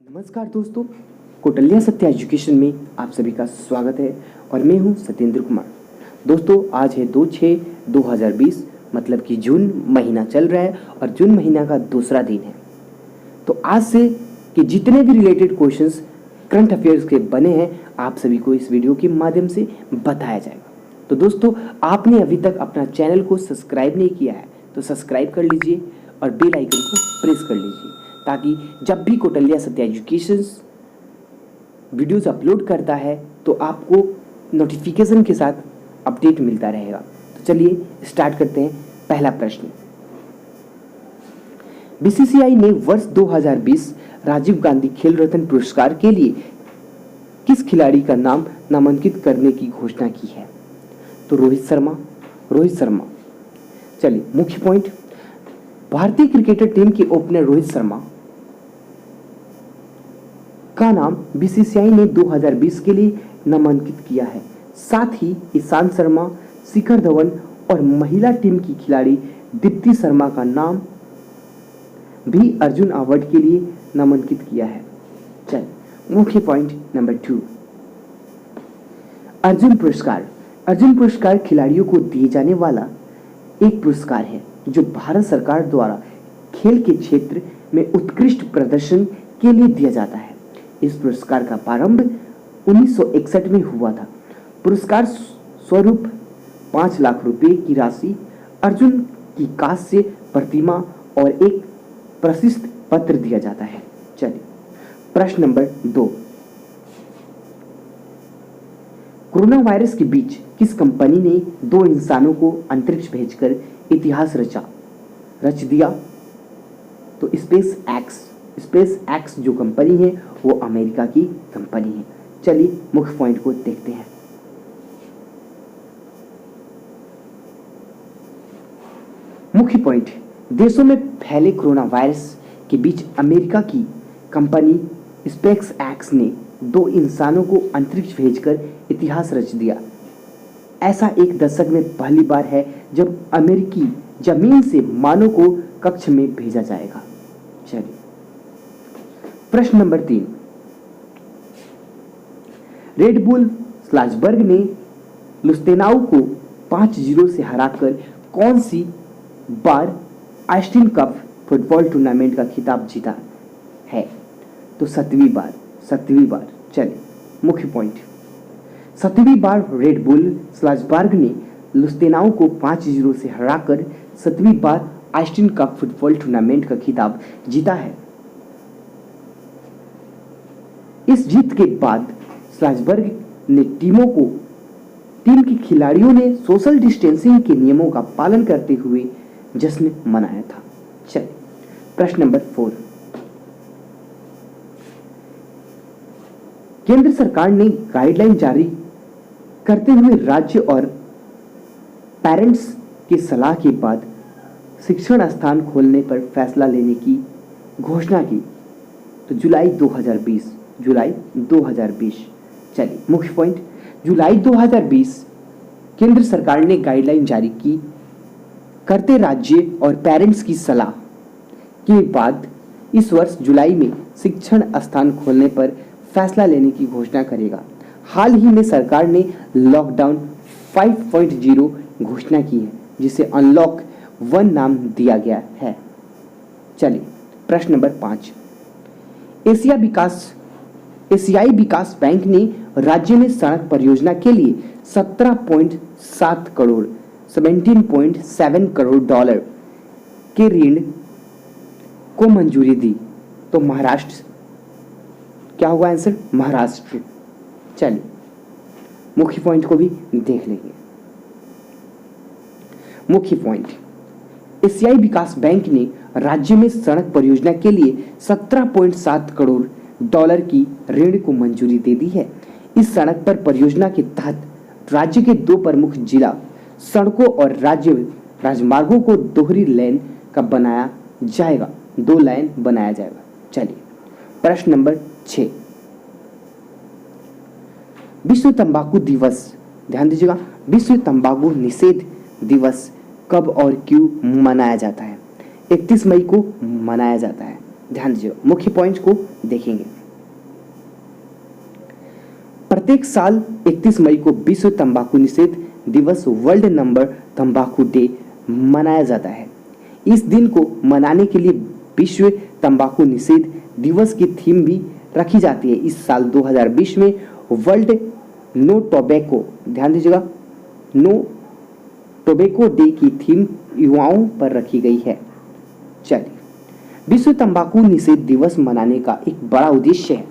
नमस्कार दोस्तों, कौटिल्य सत्य एजुकेशन में आप सभी का स्वागत है और मैं हूं सत्येंद्र कुमार। दोस्तों आज है 2/6/2020 मतलब कि जून महीना चल रहा है और जून महीना का दूसरा दिन है। तो आज से कि जितने भी रिलेटेड क्वेश्चंस करंट अफेयर्स के बने हैं आप सभी को इस वीडियो के माध्यम से बताया जाएगा। तो दोस्तों आपने अभी तक अपना चैनल को सब्सक्राइब नहीं किया है तो सब्सक्राइब कर लीजिए और बेल आइकन को प्रेस कर लीजिए ताकि जब भी कौटिल्य सत्य एजुकेशन वीडियोस अपलोड करता है तो आपको नोटिफिकेशन के साथ अपडेट मिलता रहेगा। तो चलिए स्टार्ट करते हैं। पहला प्रश्न, बीसीसीआई ने वर्ष 2020 राजीव गांधी खेल रत्न पुरस्कार के लिए किस खिलाड़ी का नाम नामांकित करने की घोषणा की है? तो रोहित शर्मा। चलिए मुख्य पॉइंट, भारतीय क्रिकेटर टीम के ओपनर रोहित शर्मा का नाम बीसीसीआई ने 2020 के लिए नामांकित किया है। साथ ही ईशांत शर्मा, शिखर धवन और महिला टीम की खिलाड़ी दीप्ति शर्मा का नाम भी अर्जुन अवार्ड के लिए नामांकित किया है। चलिए मुख्य पॉइंट नंबर 2, अर्जुन पुरस्कार खिलाड़ियों को दिए जाने वाला एक पुरस्कार है जो भारत सरकार द्वारा खेल के क्षेत्र में उत्कृष्ट प्रदर्शन के लिए दिया जाता है। इस पुरस्कार का प्रारंभ 1961 में हुआ था। पुरस्कार स्वरूप 5 लाख रुपए की राशि, अर्जुन की कांस्य प्रतिमा और एक प्रशस्ति पत्र दिया जाता है। चलिए प्रश्न नंबर 2, कोरोना वायरस के बीच किस कंपनी ने 2 इंसानों को अंतरिक्ष भेजकर इतिहास रच दिया? तो स्पेस एक्स जो कंपनी है वो अमेरिका की कंपनी है। चलिए मुख्य पॉइंट को देखते हैं। मुख्य पॉइंट, देशों में फैले कोरोना वायरस के बीच अमेरिका की कंपनी स्पेस एक्स ने 2 इंसानों को अंतरिक्ष भेजकर इतिहास रच दिया। ऐसा एक दशक में पहली बार है जब अमेरिकी जमीन से मानव को कक्ष में भेजा जाएगा। चलिए प्रश्न नंबर 3, रेड बुल स्लाजबर्ग ने लुस्तेनाउ को 5-0 से हराकर कौन सी बार आइस्टीन कप फुटबॉल टूर्नामेंट का खिताब जीता है? तो 7वीं बार। चलिए मुख्य पॉइंट, 7वीं बार रेड बुल स्लाजबर्ग ने लुस्तेनाउ को 5-0 से हराकर 7वीं बार आइस्टीन कप फुटबॉल टूर्नामेंट का खिताब जीता है। इस जीत के बाद स्लाजबर्ग ने टीम के खिलाड़ियों ने सोशल डिस्टेंसिंग के नियमों का पालन करते हुए जश्न मनाया था। चलिए प्रश्न नंबर 4, केंद्र सरकार ने गाइडलाइन जारी करते हुए राज्य और पेरेंट्स की सलाह के बाद शिक्षण स्थान खोलने पर फैसला लेने की घोषणा की। तो जुलाई 2020। चलिए मुख्य पॉइंट, जुलाई 2020 केंद्र सरकार ने गाइडलाइन जारी की करते राज्य और पेरेंट्स की सलाह के बाद इस वर्ष जुलाई में शिक्षण स्थान खोलने पर फैसला लेने की घोषणा करेगा। हाल ही में सरकार ने लॉकडाउन 5.0 घोषणा की है जिसे अनलॉक 1 नाम दिया गया है। चलिए प्रश्न नंबर 5, एशियाई विकास बैंक ने राज्य में सड़क परियोजना के लिए 17.7 करोड़ $17.7 करोड़ के ऋण को मंजूरी दी। तो महाराष्ट्र क्या होगा आंसर? महाराष्ट्र। चलिए मुख्य पॉइंट को भी देख लेंगे। मुख्य पॉइंट, एशियाई विकास बैंक ने राज्य में सड़क परियोजना के लिए 17.7 करोड़ डॉलर की ऋण को मंजूरी दे दी है। इस सड़क पर परियोजना के तहत राज्य के 2 प्रमुख जिला सड़कों और राजमार्गों को दोहरी लेन का बनाया जाएगा। 2 लाइन बनाया जाएगा। चलिए प्रश्न नंबर 6, विश्व तंबाकू दिवस, ध्यान दीजिएगा, विश्व तंबाकू निषेध दिवस कब और क्यों मनाया जाता है? 31 मई को मनाया जाता है। ध्यान दीजिए, मुख्य पॉइंट्स को देखेंगे। प्रत्येक साल 31 मई को विश्व तंबाकू निषेध दिवस वर्ल्ड नंबर तंबाकू डे मनाया जाता है। इस दिन को मनाने के लिए विश्व तंबाकू निषेध दिवस की थीम भी रखी जाती है। इस साल 2020 में वर्ल्ड नो टोबैको, ध्यान दीजिएगा, नो टोबैको डे की थीम युवाओं पर रखी गई है। चलिए, विश्व तंबाकू निषेध दिवस मनाने का एक बड़ा उद्देश्य है।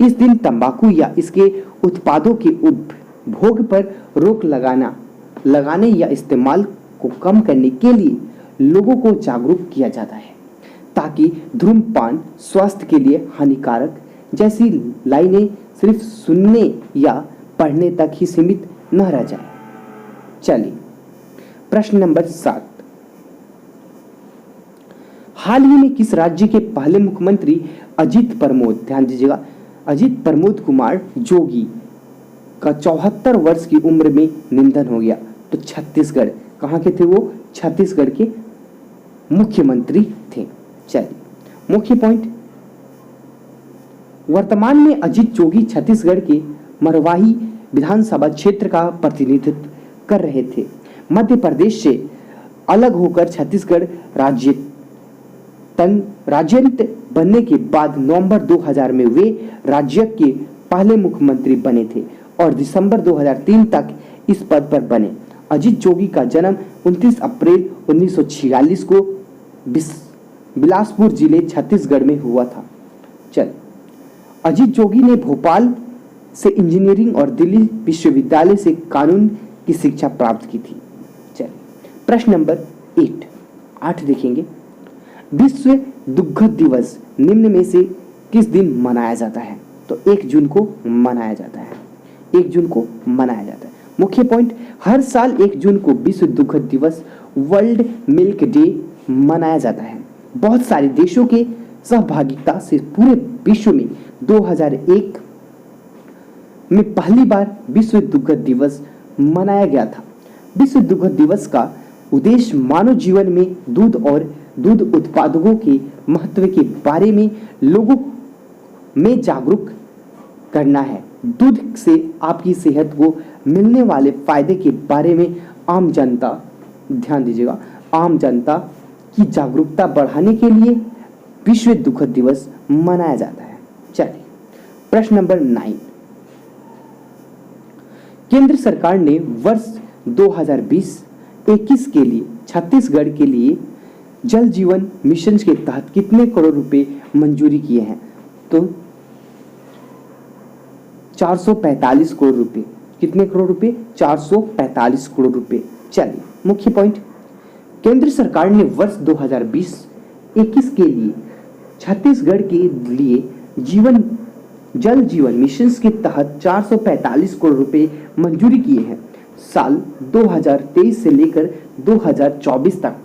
इस दिन तंबाकू या इसके उत्पादों के उपभोग पर रोक लगाने या इस्तेमाल को कम करने के लिए लोगों को जागरूक किया जाता है, ताकि धूम्रपान स्वास्थ्य के लिए हानिकारक जैसी लाइनें सिर्फ सुनने या पढ़ने तक ही सीमित न रह जाए। चलिए, प्रश्न नंबर 7, हाल ही में किस राज्य के पहले मुख्यमंत्री अजित प्रमोद, ध्यान दीजिएगा, अजित प्रमोद कुमार जोगी का 74 वर्ष की उम्र में निधन हो गया? तो छत्तीसगढ़। कहाँ के थे वो? छत्तीसगढ़ के मुख्यमंत्री थे। चलिए, मुख्य पॉइंट, वर्तमान में अजित जोगी छत्तीसगढ़ के मरवाही विधानसभा क्षेत्र का प्रतिनिधित्व कर रहे थे। मध्य प्रदेश से अलग होकर छत्तीसगढ़ राज्यंत बनने के बाद नवंबर 2000 में वे राज्य के पहले मुख्यमंत्री बने थे और दिसंबर 2003 तक इस पद पर बने। अजित जोगी का जन्म 29 अप्रैल 1946 को बिलासपुर जिले छत्तीसगढ़ में हुआ था। चल, अजित जोगी ने भोपाल से इंजीनियरिंग और दिल्ली विश्वविद्यालय से कानून की शिक्षा प्राप्त की थी। चल, प्रश्न नंबर 8 देखेंगे। विश्व दुग्ध दिवस निम्न में से किस दिन मनाया जाता है? तो 1 जून को मनाया जाता है। 1 जून को मनाया जाता है। मुख्य पॉइंट, हर साल 1 जून को विश्व दुग्ध दिवस वर्ल्ड मिल्क डे मनाया जाता है। बहुत सारे देशों के सहभागिता से पूरे विश्व में 2001 में पहली बार विश्व दुग्ध दिवस मनाया गया था। विश्व दुग्ध दिवस का उद्देश्य मानव जीवन में दूध और दूध उत्पादों के महत्व के बारे में लोगों में जागरूक करना है। दूध से आपकी सेहत को मिलने वाले फायदे के बारे में आम जनता, ध्यान दीजिएगा, आम जनता की जागरूकता बढ़ाने के लिए विश्व दुग्ध दिवस मनाया जाता है। चलिए, प्रश्न नंबर 9, केंद्र सरकार ने वर्ष 2020-21 के लिए छत्तीसगढ़ के लिए जल जीवन मिशन के तहत कितने करोड़ रुपए मंजूरी किए हैं? तो 445 करोड़ रुपए। कितने करोड़ रुपए? 445 करोड़ रुपए। चलिए, मुख्य पॉइंट, केंद्र सरकार ने वर्ष 2020-21 के लिए छत्तीसगढ़ के लिए जल जीवन मिशन के तहत 445 करोड़ रुपए मंजूरी किए हैं। साल 2023 से लेकर 2024 तक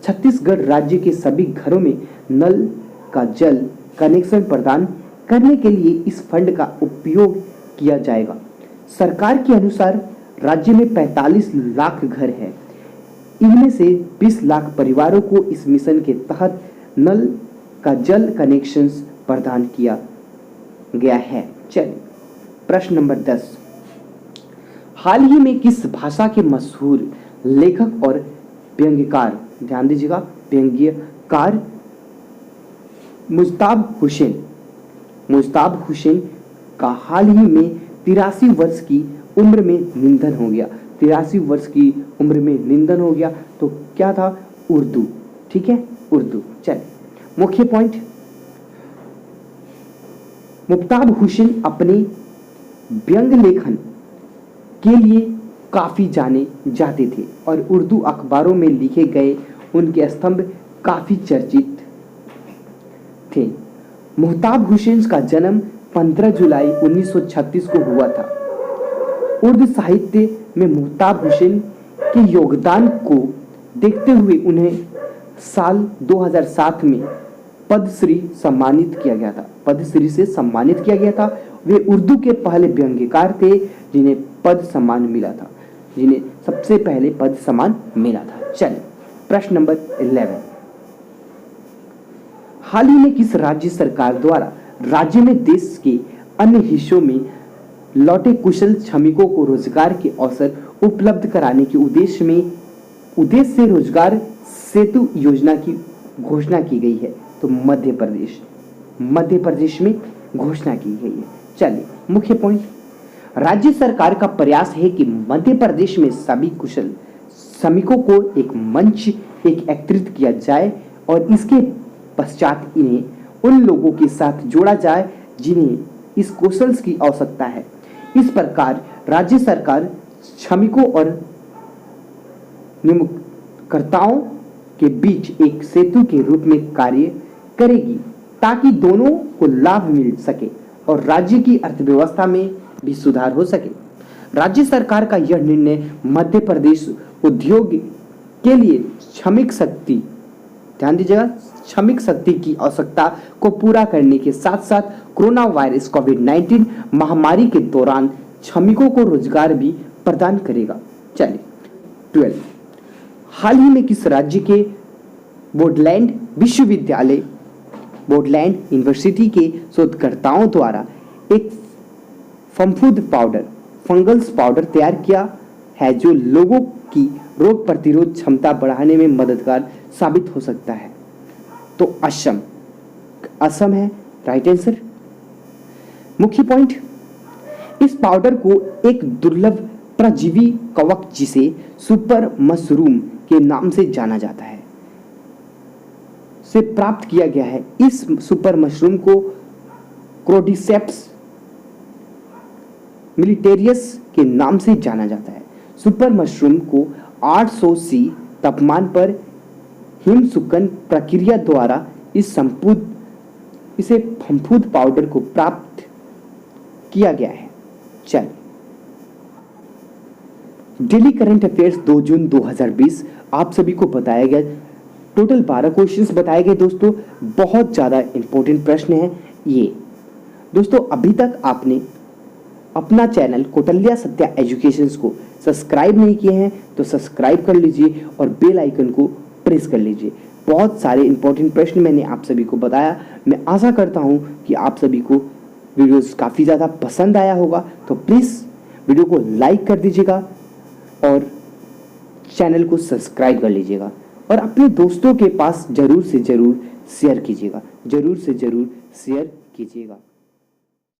छत्तीसगढ़ राज्य के सभी घरों में नल का जल कनेक्शन प्रदान करने के लिए इस फंड का उपयोग किया जाएगा। सरकार के अनुसार राज्य में 45 लाख घर हैं। इनमें से 20 लाख परिवारों को इस मिशन के तहत नल का जल कनेक्शन प्रदान किया गया है। चलिए, प्रश्न नंबर 10, हाल ही में किस भाषा के मशहूर लेखक और व्यंग्यकार, ध्यान दीजिएगा, व्यंग्यकार मुश्ताब हुसैन का हाल ही में 83 वर्ष की उम्र में निधन हो गया? 83 वर्ष की उम्र में निधन हो गया। तो क्या था? उर्दू। ठीक है, उर्दू। चलिए, मुख्य पॉइंट, मुश्ताब हुसैन अपने व्यंग्य लेखन के लिए काफी जाने जाते थे और उर्दू अखबारों में लिखे गए उनके स्तंभ काफी चर्चित थे। मुश्ताब हुसैन का जन्म 15 जुलाई 1936 को हुआ था। उर्दू साहित्य में मुश्ताब हुसैन के योगदान को देखते हुए उन्हें साल 2007 में पद्मश्री सम्मानित किया गया था। पद्मश्री से सम्मानित किया गया था। वे उर्दू के पहले व्यंग्यकार थे जिन्हें पद्म सम्मान मिला था, जिन्हें सबसे पहले पद्म सम्मान मिला था। चलिए, प्रश्न नंबर 11, हाल ही में किस राज्य सरकार द्वारा राज्य में देश के अन्य हिस्सों में लौटे कुशल श्रमिकों को रोजगार के अवसर उपलब्ध कराने के उद्देश्य से रोजगार सेतु योजना की घोषणा की गई है? तो मध्य प्रदेश में घोषणा की गई है। चलिए मुख्य पॉइंट, राज्य सरकार का प्रयास है कि मध्य प्रदेश में सभी कुशल श्रमिकों को एक मंच एकत्रित किया जाए और इसके पश्चात इन्हें उन लोगों के साथ जोड़ा जाए जिन्हें इस कौशल की आवश्यकता है। इस प्रकार राज्य सरकार श्रमिकों और नियोक्ताओं के बीच एक सेतु के रूप में कार्य करेगी ताकि दोनों को लाभ मिल सके और राज्य की अर्थव्यवस्था में भी सुधार हो सके। राज्य सरकार का यह निर्णय मध्य प्रदेश उद्योग के लिए श्रमिक शक्ति, ध्यान दीजिएगा, श्रमिक शक्ति की आवश्यकता को पूरा करने के साथ साथ कोरोना वायरस कोविड-19 महामारी के दौरान श्रमिकों को रोजगार भी प्रदान करेगा। चलिए 12, हाल ही में किस राज्य के बोडलैंड यूनिवर्सिटी के शोधकर्ताओं द्वारा एक फंगस पाउडर तैयार किया है जो लोगों की रोग प्रतिरोध क्षमता बढ़ाने में मददगार साबित हो सकता है? तो असम है राइट आंसर। मुख्य पॉइंट, इस पाउडर को एक दुर्लभ परजीवी कवक जिसे सुपर मशरूम के नाम से जाना जाता है से प्राप्त किया गया है। इस सुपर मशरूम को क्रोडिसेप्स मिलिटेरियस के नाम से जाना जाता है। सुपर मशरूम को 800 सी तापमान पर हिमसुकन प्रक्रिया द्वारा इसे फंफूद पाउडर को प्राप्त किया गया है। चलिए डेली करंट अफेयर्स 2 जून 2020 आप सभी को बताया गया। टोटल 12 क्वेश्चंस बताए गए दोस्तों, बहुत ज़्यादा इंपॉर्टेंट प्रश्न है ये। दोस्तों अभी तक आपने अपना चैनल कौटिल्य सत्या एजुकेशंस को सब्सक्राइब नहीं किए हैं तो सब्सक्राइब कर लीजिए और बेल आइकन को प्रेस कर लीजिए। बहुत सारे इंपॉर्टेंट प्रश्न मैंने आप सभी को बताया। मैं आशा करता हूं कि आप सभी को वीडियोस काफ़ी ज़्यादा पसंद आया होगा, तो प्लीज़ वीडियो को लाइक कर दीजिएगा और चैनल को सब्सक्राइब कर लीजिएगा और अपने दोस्तों के पास ज़रूर से ज़रूर शेयर कीजिएगा।